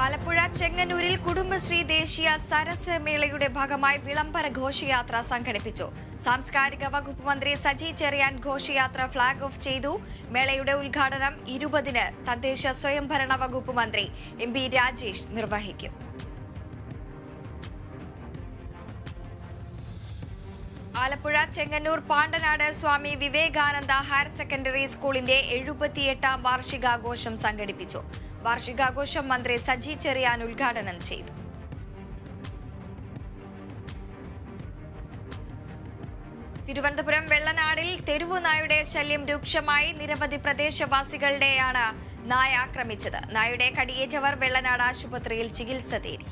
ആലപ്പുഴ ചെങ്ങന്നൂരിൽ കുടുംബശ്രീ ദേശീയ സരസ് മേളയുടെ ഭാഗമായി വിളംബര ഘോഷയാത്ര സംഘടിപ്പിച്ചു. സാംസ്കാരിക വകുപ്പ് മന്ത്രി സജി ചെറിയാൻ ഘോഷയാത്ര ഫ്ളാഗ് ഓഫ് ചെയ്തു. മേളയുടെ ഉദ്ഘാടനം 20-ന് തദ്ദേശ സ്വയംഭരണ വകുപ്പ് മന്ത്രി MP രാജേഷ് നിർവഹിക്കും. ആലപ്പുഴ ചെങ്ങന്നൂർ പാണ്ടനാട് സ്വാമി വിവേകാനന്ദ ഹയർ സെക്കൻഡറി സ്കൂളിന്റെ 78-ാം വാർഷികാഘോഷം സംഘടിപ്പിച്ചു. വാർഷികാഘോഷം മന്ത്രി സജി ചെറിയാൻ ഉദ്ഘാടനം ചെയ്തു. തിരുവനന്തപുരം വെള്ളനാടിൽ തെരുവുനായുടെ ശല്യം രൂക്ഷമായി. നിരവധി പ്രദേശവാസികളുടെയാണ് നായ ആക്രമിച്ചത്. നായയുടെ കടിയേറ്റവർ വെള്ളനാട് ആശുപത്രിയിൽ ചികിത്സ തേടി.